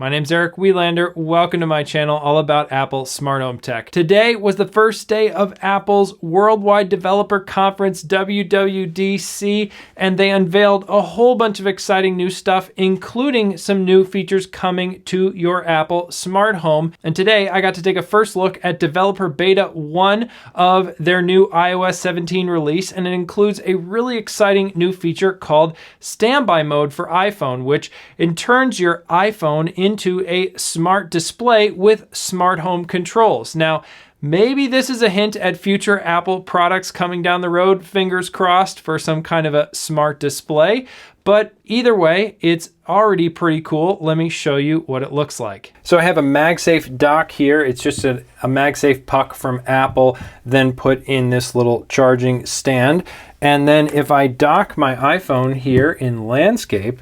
My name's Eric Welander. Welcome to my channel all about Apple smart home tech. Today was the first day of Apple's Worldwide Developer Conference, WWDC, and they unveiled a whole bunch of exciting new stuff, including some new features coming to your Apple smart home. And today I got to take a first look at developer beta 1 of their new iOS 17 release, and it includes a really exciting new feature called StandBy mode for iPhone, which turns your iPhone into a smart display with smart home controls. Now, maybe this is a hint at future Apple products coming down the road, fingers crossed for some kind of a smart display. But either way, it's already pretty cool. Let me show you what it looks like. So I have a MagSafe dock here. It's just a MagSafe puck from Apple, then put in this little charging stand. And then if I dock my iPhone here in landscape,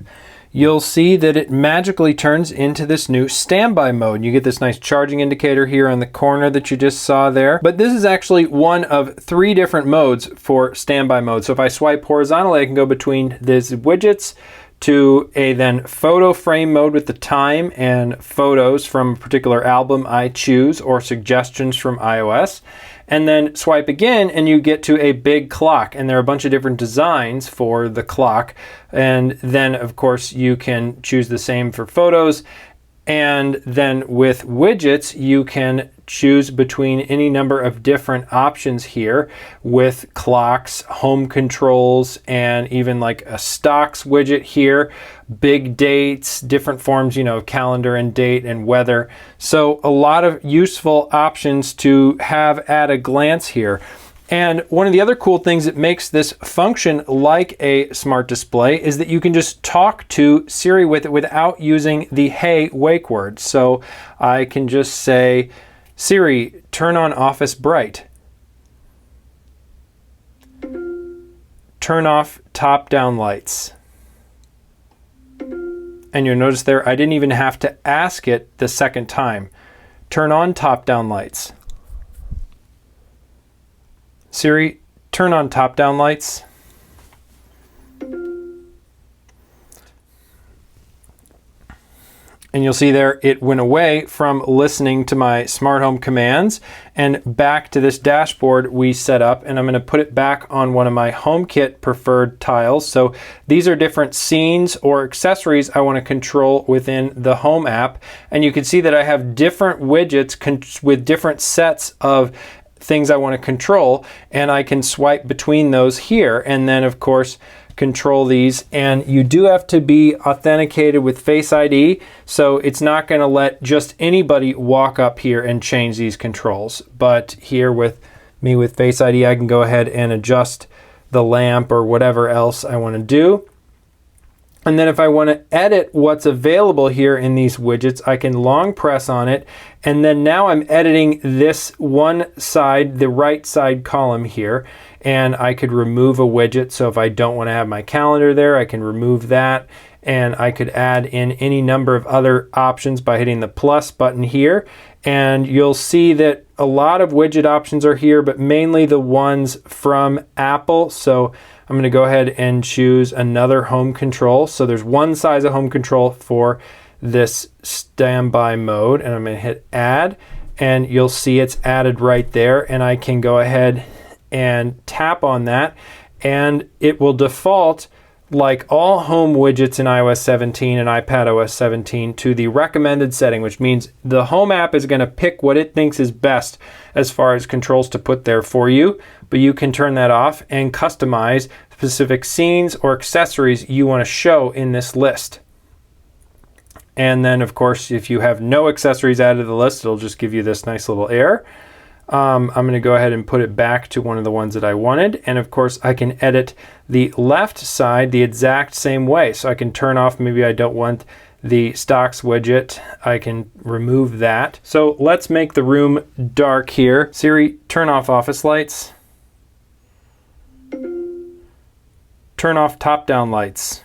you'll see that it magically turns into this new standby mode. You get this nice charging indicator here on the corner that you just saw there. But this is actually one of 3 different modes for standby mode. So if I swipe horizontally, I can go between these widgets to a then photo frame mode with the time and photos from a particular album I choose or suggestions from iOS. And then swipe again and you get to a big clock, and there are a bunch of different designs for the clock. And then of course you can choose the same for photos. And then with widgets, you can choose between any number of different options here with clocks, home controls, and even like a stocks widget here, big dates, different forms, calendar and date and weather. So a lot of useful options to have at a glance here. And one of the other cool things that makes this function like a smart display is that you can just talk to Siri with it without using the hey wake word. So I can just say, Siri, turn on Office Bright. Turn off top-down lights. And you'll notice there, I didn't even have to ask it the second time. Turn on top-down lights. Siri, turn on top-down lights. And you'll see there, it went away from listening to my smart home commands and back to this dashboard we set up. And I'm going to put it back on one of my HomeKit preferred tiles. So these are different scenes or accessories I want to control within the Home app. And you can see that I have different widgets with different sets of things I want to control, and I can swipe between those here, and then of course control these. And you do have to be authenticated with Face ID, so it's not going to let just anybody walk up here and change these controls. But here with me with Face ID, I can go ahead and adjust the lamp or whatever else I want to do. And then if I want to edit what's available here in these widgets, I can long press on it. And then now I'm editing this one side, the right side column here. And I could remove a widget. So if I don't want to have my calendar there, I can remove that. And I could add in any number of other options by hitting the plus button here. And you'll see that a lot of widget options are here, but mainly the ones from Apple. So I'm going to go ahead and choose another home control. So there's one size of home control for this standby mode, and I'm going to hit add, and you'll see it's added right there. And I can go ahead and tap on that, and it will default, like all home widgets in iOS 17 and iPadOS 17, to the recommended setting, which means the Home app is going to pick what it thinks is best as far as controls to put there for you. But you can turn that off and customize specific scenes or accessories you want to show in this list. And then, of course, if you have no accessories added to the list, it'll just give you this nice little error. I'm going to go ahead and put it back to one of the ones that I wanted. And of course, I can edit the left side the exact same way. So I can turn off, maybe I don't want the stocks widget. I can remove that. So let's make the room dark here. Siri, turn off office lights. Turn off top-down lights.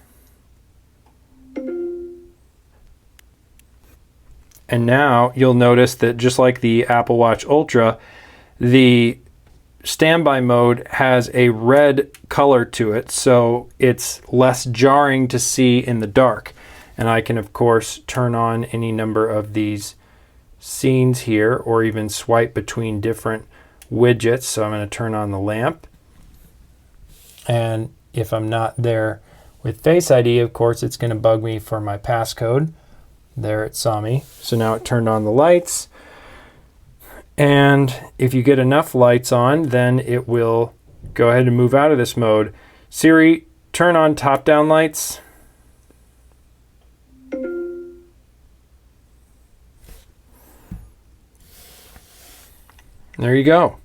And now you'll notice that just like the Apple Watch Ultra, the standby mode has a red color to it, so it's less jarring to see in the dark. And I can, of course, turn on any number of these scenes here, or even swipe between different widgets. So I'm going to turn on the lamp. And if I'm not there with Face ID, of course, it's going to bug me for my passcode. There, it saw me. So now it turned on the lights. And if you get enough lights on, then it will go ahead and move out of this mode. Siri, turn on top-down lights. There you go.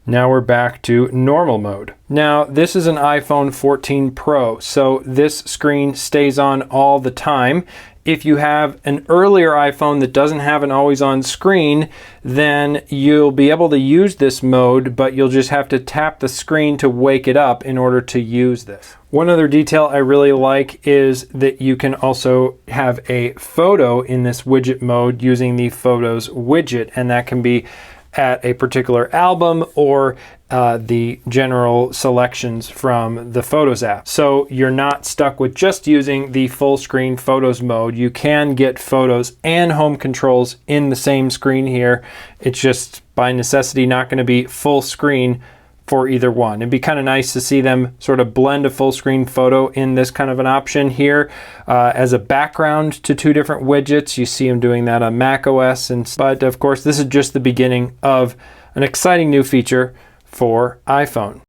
Now we're back to normal mode. Now this is an iPhone 14 Pro, so this screen stays on all the time. If you have an earlier iPhone that doesn't have an always on screen, then you'll be able to use this mode, but you'll just have to tap the screen to wake it up in order to use this. One other detail I really like is that you can also have a photo in this widget mode using the Photos widget, and that can be at a particular album or the general selections from the Photos app. So you're not stuck with just using the full screen Photos mode. You can get Photos and Home controls in the same screen here. It's just by necessity not going to be full screen for either one. It'd be kind of nice to see them sort of blend a full screen photo in this kind of an option here as a background to two different widgets. You see them doing that on Mac OS, but of course this is just the beginning of an exciting new feature for iPhone.